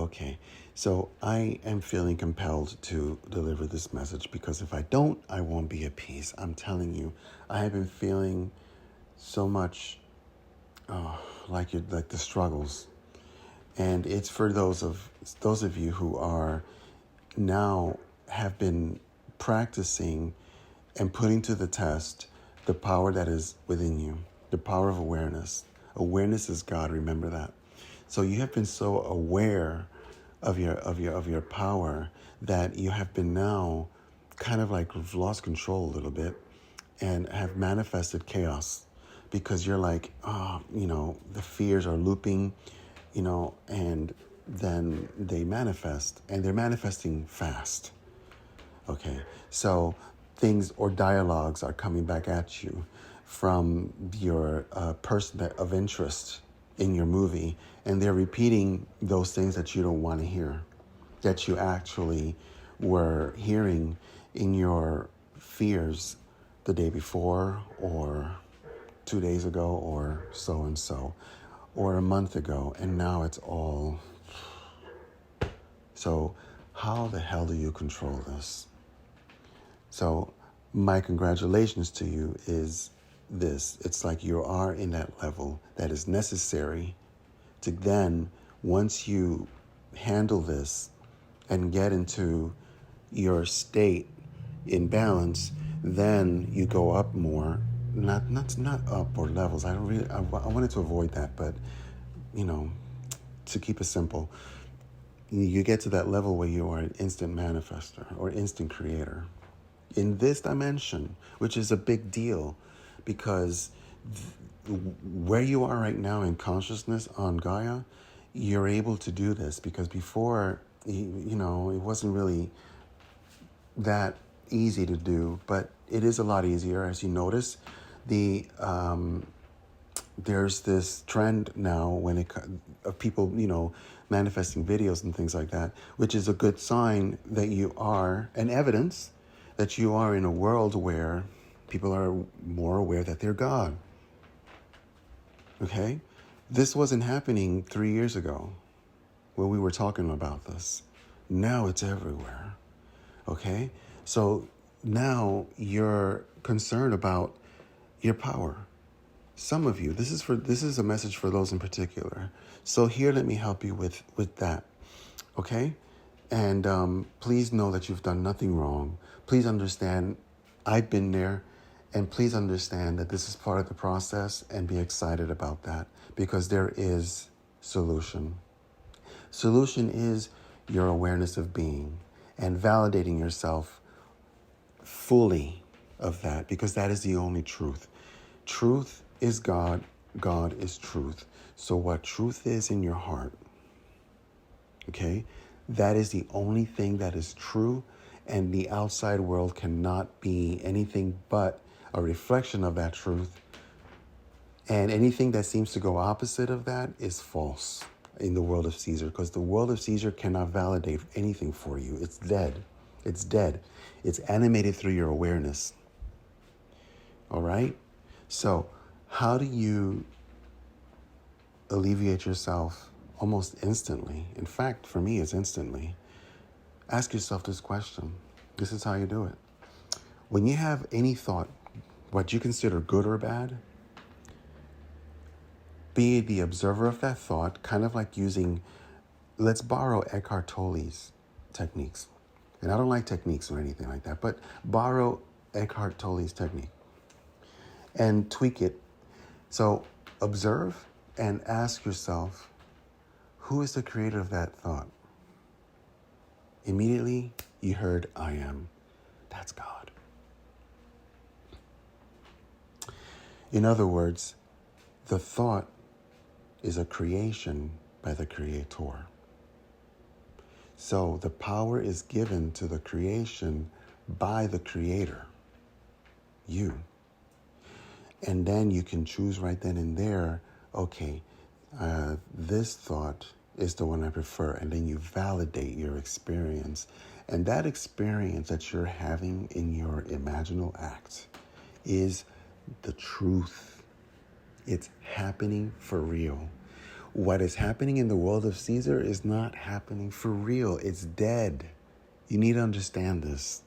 Okay, so I am feeling compelled to deliver this message because if I don't, I won't be at peace. I'm telling you, I have been feeling so much like the struggles, and it's for those of you who are now have been practicing and putting to the test the power that is within you, the power of awareness. Awareness is God. Remember that. So you have been so aware of your power that you have been now kind of like lost control a little bit and have manifested chaos because you're like, the fears are looping, and then they manifest and they're manifesting fast. Okay, so things or dialogues are coming back at you from your person of interest in your movie, and they're repeating those things that you don't want to hear, that you actually were hearing in your fears the day before, or 2 days ago, or so and so, or a month ago, and now it's all. So, how the hell do you control this? So my congratulations to you is this. It's like you are in that level that is necessary to then, once you handle this and get into your state in balance, then you go up more. Not up or levels. I wanted to avoid that, but to keep it simple, you get to that level where you are an instant manifester or instant creator in this dimension, which is a big deal because where you are right now in consciousness on Gaia, you're able to do this because before, it wasn't really that easy to do, but it is a lot easier. As you notice, there's this trend now of people, manifesting videos and things like that, which is a good sign that you are, and evidence that you are in a world where people are more aware that they're God. Okay? This wasn't happening 3 years ago when we were talking about this. Now it's everywhere. Okay? So now you're concerned about your power. Some of you, this is a message for those in particular. So here, let me help you with that. Okay? And please know that you've done nothing wrong. Please understand I've been there, and please understand that this is part of the process and be excited about that because there is solution. Solution is your awareness of being and validating yourself fully of that because that is the only truth. Truth is God. God is truth. So what truth is in your heart, okay, that is the only thing that is true, and the outside world cannot be anything but a reflection of that truth. And anything that seems to go opposite of that is false in the world of Caesar, because the world of Caesar cannot validate anything for you. It's dead. It's dead. It's animated through your awareness. All right? So how do you alleviate yourself almost instantly? In fact, for me, it's instantly. Ask yourself this question. This is how you do it. When you have any thought, what you consider good or bad, be the observer of that thought, kind of like let's borrow Eckhart Tolle's techniques. And I don't like techniques or anything like that, but borrow Eckhart Tolle's technique and tweak it. So observe and ask yourself, who is the creator of that thought? Immediately, you heard, I am. That's God. In other words, the thought is a creation by the Creator. So the power is given to the creation by the Creator, you. And then you can choose right then and there, okay, this thought is the one I prefer. And then you validate your experience. And that experience that you're having in your imaginal act is the truth. It's happening for real. What is happening in the world of Caesar is not happening for real. It's dead. You need to understand this.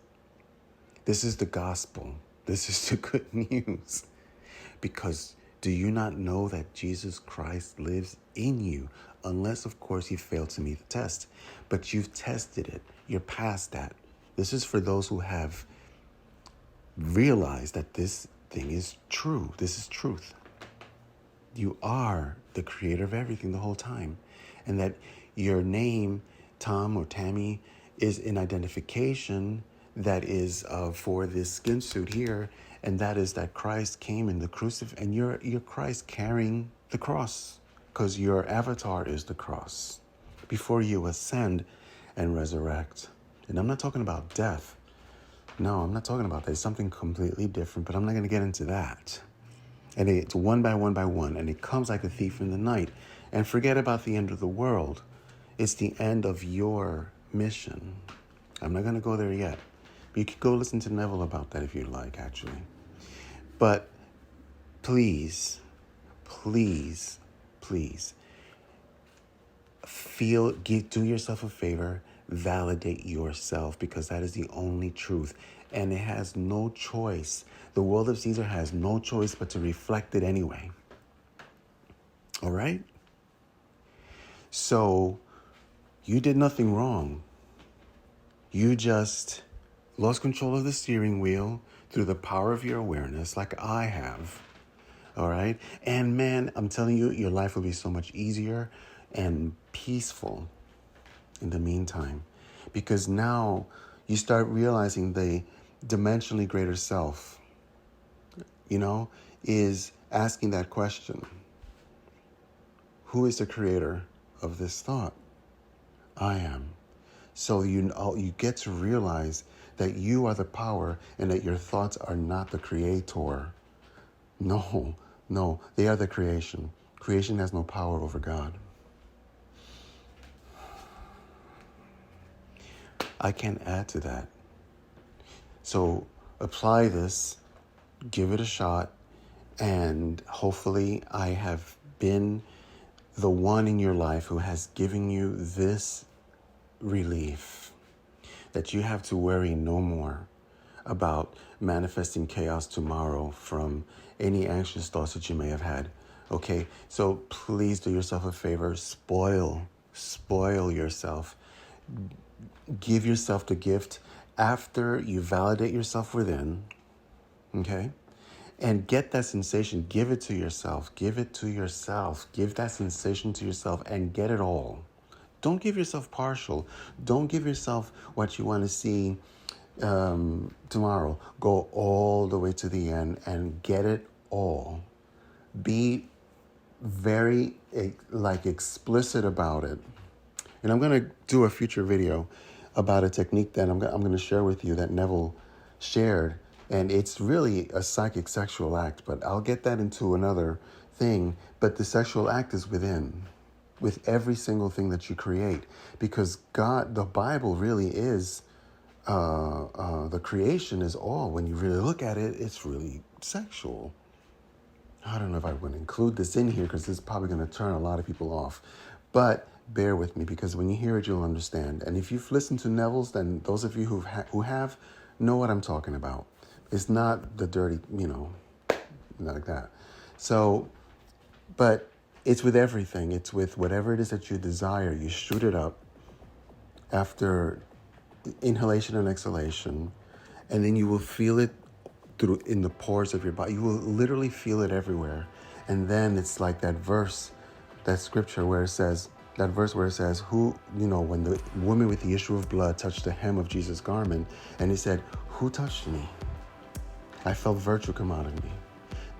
This is the gospel. This is the good news. Because do you not know that Jesus Christ lives in you? Unless, of course, you failed to meet the test. But you've tested it. You're past that. This is for those who have realized that this thing is true. This is truth. You are the creator of everything the whole time. And that your name, Tom or Tammy, is an identification that is for this skin suit here. And that is that Christ came in the crucifix, and you're Christ carrying the cross, because your avatar is the cross before you ascend and resurrect. And I'm not talking about death. No, I'm not talking about that. It's something completely different, but I'm not going to get into that. And it's one by one by one, and it comes like a thief in the night. And forget about the end of the world. It's the end of your mission. I'm not going to go there yet. But you could go listen to Neville about that if you'd like, actually. But please, please, please, do yourself a favor, validate yourself, because that is the only truth. And it has no choice. The world of Caesar has no choice but to reflect it anyway. All right? So you did nothing wrong. You just lost control of the steering wheel through the power of your awareness, like I have. All right? And man, I'm telling you, your life will be so much easier and peaceful in the meantime. Because now you start realizing the dimensionally greater self, is asking that question. Who is the creator of this thought? I am. So you get to realize that you are the power and that your thoughts are not the creator. No, they are the creation. Creation has no power over God. I can't add to that. So apply this, give it a shot, and hopefully I have been the one in your life who has given you this relief, that you have to worry no more about manifesting chaos tomorrow from any anxious thoughts that you may have had. Okay, so please do yourself a favor, spoil yourself. Give yourself the gift after you validate yourself within, okay? And get that sensation, give it to yourself, give that sensation to yourself and get it all. Don't give yourself partial. Don't give yourself what you want to see tomorrow. Go all the way to the end and get it all. Be very explicit about it. And I'm going to do a future video about a technique that I'm going to share with you that Neville shared. And it's really a psychic sexual act, but I'll get that into another thing. But the sexual act is within, with every single thing that you create. Because God, the Bible really is, the creation is all. When you really look at it, it's really sexual. I don't know if I would include this in here because this is probably going to turn a lot of people off. But bear with me, because when you hear it, you'll understand. And if you've listened to Neville's, then those of you who have know what I'm talking about. It's not the dirty, not like that. So, but it's with everything. It's with whatever it is that you desire. You shoot it up after inhalation and exhalation, and then you will feel it in the pores of your body. You will literally feel it everywhere. And then it's like that verse, that scripture where it says, who, when the woman with the issue of blood touched the hem of Jesus' garment, and he said, who touched me? I felt virtue come out of me.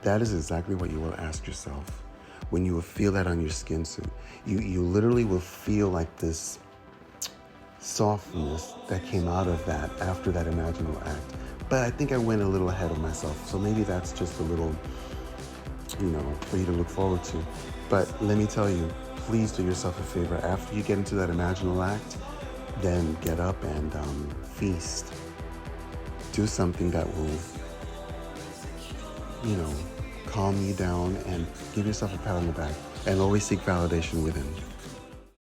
That is exactly what you will ask yourself when you will feel that on your skin suit. You literally will feel like this softness that came out of that after that imaginal act. But I think I went a little ahead of myself. So maybe that's just a little, for you to look forward to. But let me tell you, please do yourself a favor. After you get into that imaginal act, then get up and feast. Do something that will, calm you down and give yourself a pat on the back. and always seek validation within.